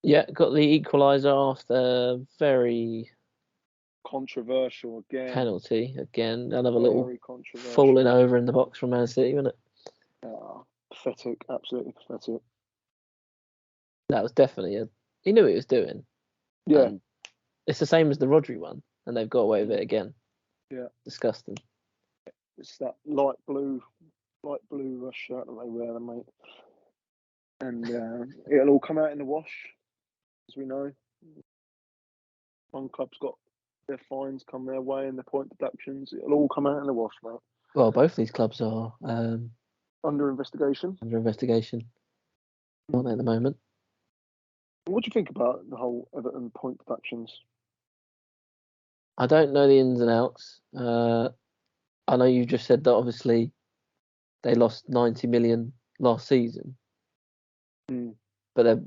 Yeah, got the equaliser after very Controversial again. penalty again. Another little Very falling controversial. over in the box from Man City, wasn't it? Pathetic. Absolutely pathetic. That was definitely he knew what he was doing, Yeah. and it's the same as the Rodri one, and they've got away with it again. Yeah. Disgusting. It's that light blue shirt that they wear, mate. And it'll all come out in the wash, as we know. One club's got their fines come their way and their point deductions. It'll all come out in the wash, mate. Well, both these clubs are Under investigation. under investigation, aren't they, at the moment? What do you think about the whole Everton point deductions? I don't know the ins and outs. I know you just said that obviously they lost 90 million last season, but they're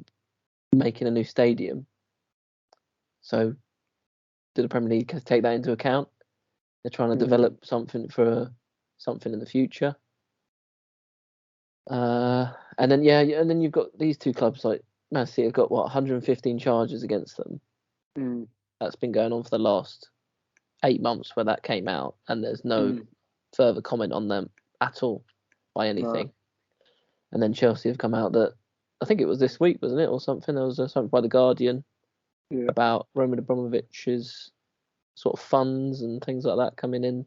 making a new stadium. So, do the Premier League take that into account? They're trying to develop something in the future. And then you've got these two clubs like Man City have got 115 charges against them. That's been going on for the last 8 months where that came out, and there's no further comment on them at all by anything. No. And then Chelsea have come out that I think it was this week, wasn't it, or something? There was something by the Guardian about Roman Abramovich's sort of funds and things like that coming in.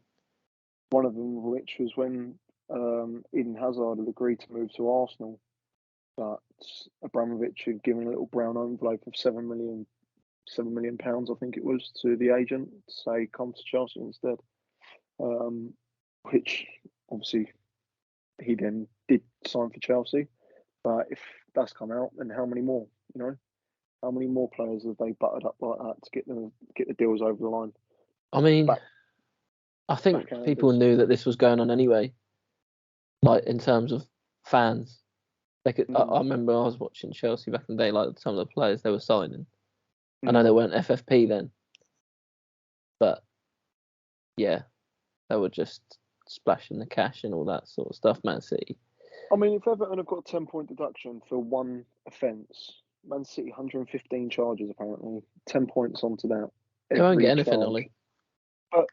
One of them, which was when Eden Hazard had agreed to move to Arsenal, but Abramovich had given a little brown envelope of £7 million, I think it was, to the agent to say come to Chelsea instead. Which obviously he then did sign for Chelsea. But if that's come out, then how many more? You know, how many more players have they buttered up like that to get the deals over the line? I mean, I think people knew that this was going on anyway. Like in terms of fans, I remember I was watching Chelsea back in the day. Like some of the players they were signing. I know they weren't FFP then, but yeah, they were just splashing the cash and all that sort of stuff. Man City. I mean, if Everton have got a 10-point deduction for one offence, Man City 115 charges apparently, 10 points onto that. They won't get anything, Ollie. But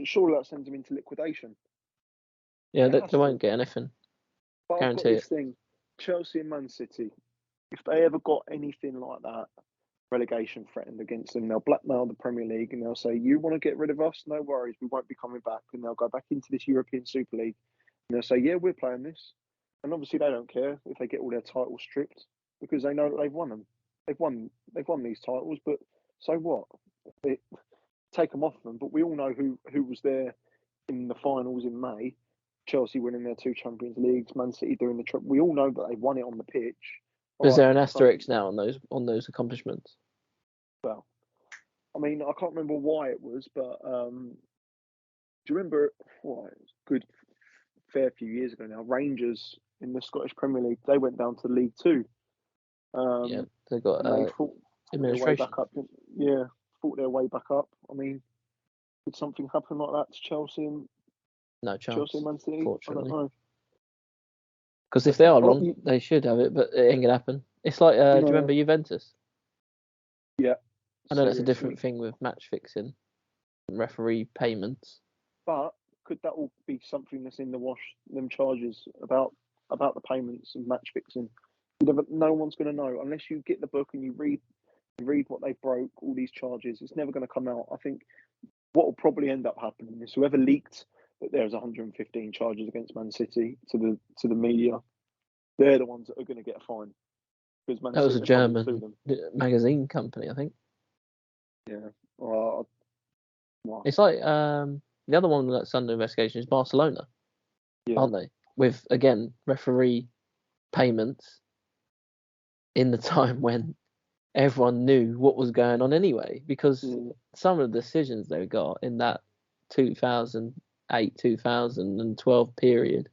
surely that sends them into liquidation. Yeah, they won't get anything. But I've got this thing: Chelsea and Man City. If they ever got anything like that, relegation threatened against them, they'll blackmail the Premier League and they'll say, "You want to get rid of us? No worries, we won't be coming back." And they'll go back into this European Super League and they'll say, "Yeah, we're playing this." And obviously they don't care if they get all their titles stripped because they know that they've won them. They've won these titles, but so what? Take them off them. But we all know who was there in the finals in May. Chelsea winning their 2 Champions Leagues, Man City doing the we all know that they won it on the pitch. Is there an asterisk now on those accomplishments? Well, I mean, I can't remember why it was, but do you remember? Well, it was a good fair few years ago now. Rangers in the Scottish Premier League, they went down to League Two. Yeah, they got fought administration. Fought their way back up. I mean, could something happen like that to Chelsea and no chance? Chelsea and Man City? Fortunately. I don't know. Because if they are wrong, they should have it, but it ain't gonna happen. It's like, do you remember Juventus? Yeah. I know that's a different thing with match fixing and referee payments. But could that all be something that's in the wash? Them charges about the payments and match fixing. No one's going to know unless you get the book and you read what they broke. All these charges, it's never going to come out. I think what will probably end up happening is whoever leaked that there's 115 charges against Man City to the media, they're the ones that are going to get a fine. Because Man that was a German magazine company, I think. Yeah. It's like the other one that's under investigation is Barcelona, aren't they? With again referee payments in the time when everyone knew what was going on anyway, because some of the decisions they got in that 2008-2012 period,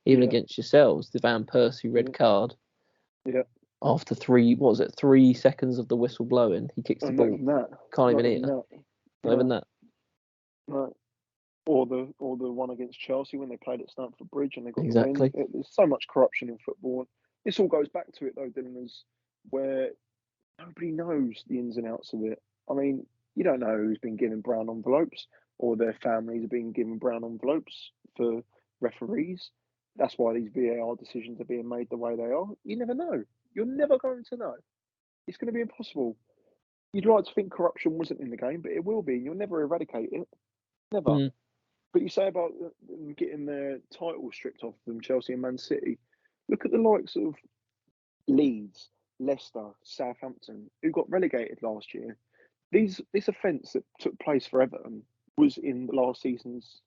even against yourselves, the Van Persie red card. Yeah. After 3 seconds of the whistle blowing, he kicks the ball. Can't even hit. Not even that. No. Or the one against Chelsea when they played at Stamford Bridge and they got the win. There's so much corruption in football. This all goes back to it though, Dylan, is where nobody knows the ins and outs of it. I mean, you don't know who's been given brown envelopes or their families are being given brown envelopes for referees. That's why these VAR decisions are being made the way they are. You never know. You're never going to know. It's going to be impossible. You'd like to think corruption wasn't in the game, but it will be. You'll never eradicate it. Never. Mm. But you say about getting their title stripped off them, Chelsea and Man City. Look at the likes of Leeds, Leicester, Southampton, who got relegated last year. This offence that took place for Everton was in last season's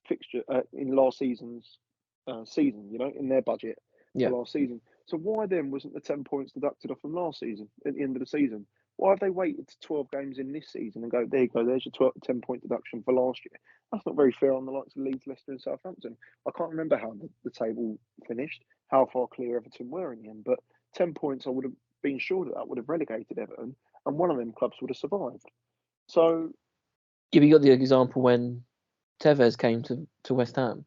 fixture, in last season's season. You know, in their budget for last season. So why then wasn't the 10 points deducted off from last season at the end of the season? Why have they waited to 12 games in this season and go, there you go, there's your 10-point deduction for last year? That's not very fair on the likes of Leeds, Leicester and Southampton. I can't remember how the table finished, how far clear Everton were in the end, but 10 points I would have been sure that would have relegated Everton and one of them clubs would have survived. So... Yeah, you got the example when Tevez came to West Ham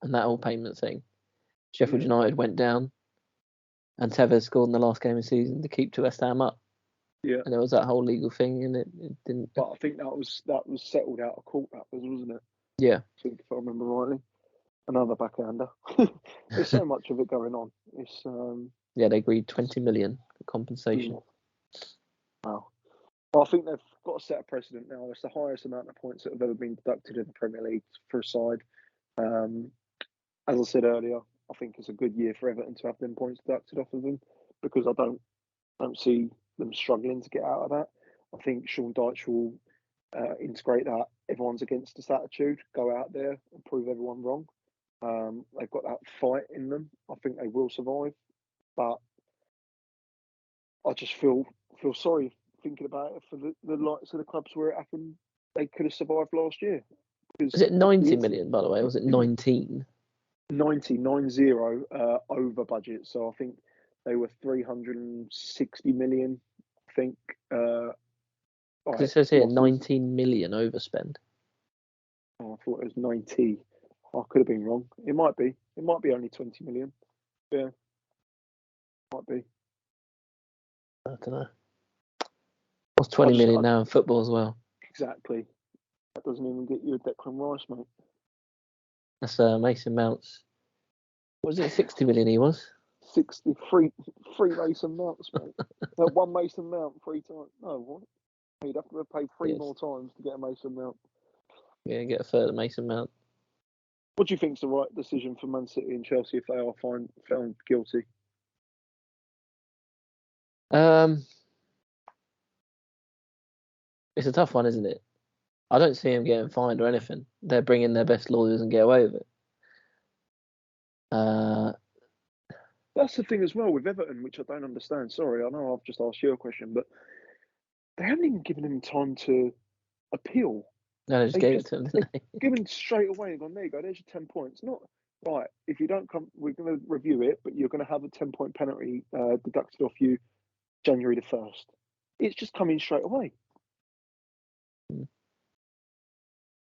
and that whole payment thing. Sheffield United went down and Tevez scored in the last game of the season to keep West Ham up. Yeah, and there was that whole legal thing, and it didn't. But I think that was settled out of court. That wasn't it? Yeah, I think if I remember rightly, another backhander. There's so much of it going on. It's yeah, they agreed 20 million for compensation. Yeah. Wow. Well, I think they've got to set a precedent now. It's the highest amount of points that have ever been deducted in the Premier League for a side. As I said earlier, I think it's a good year for Everton to have them points deducted off of them because I don't see them struggling to get out of that. I think Sean Dyche will integrate that everyone's against this attitude, go out there and prove everyone wrong. They've got that fight in them. I think they will survive, but I just feel sorry thinking about it for the likes of the clubs where it happened. They could have survived last year. Is it 90 million, by the way? Or was it 19? 90 over budget. So I think they were 360 million. I think. It says here 19 million overspend. Oh, I thought it was 90. I could have been wrong. It might be. It might be only 20 million. Yeah. Might be. I don't know. What's 20 million now in football as well? Exactly. That doesn't even get you a Declan Rice, mate. That's Mason Mount's. What was it? 60 million he was? 63 Mason Mounts, mate. One Mason Mount 3 times. No, what? You'd have to pay 3 more times to get a Mason Mount. Yeah, get a third of Mason Mount. What do you think is the right decision for Man City and Chelsea if they are found guilty? It's a tough one, isn't it? I don't see them getting fined or anything. They're bringing their best lawyers and get away with it. That's the thing as well with Everton, which I don't understand. Sorry, I know I've just asked you a question, but they haven't even given him time to appeal. No, they just gave it to him, didn't they? Given straight away and gone, there you go, there's your 10 points. Not, right, if you don't come, we're going to review it, but you're going to have a 10-point penalty deducted off you January the 1st. It's just coming straight away.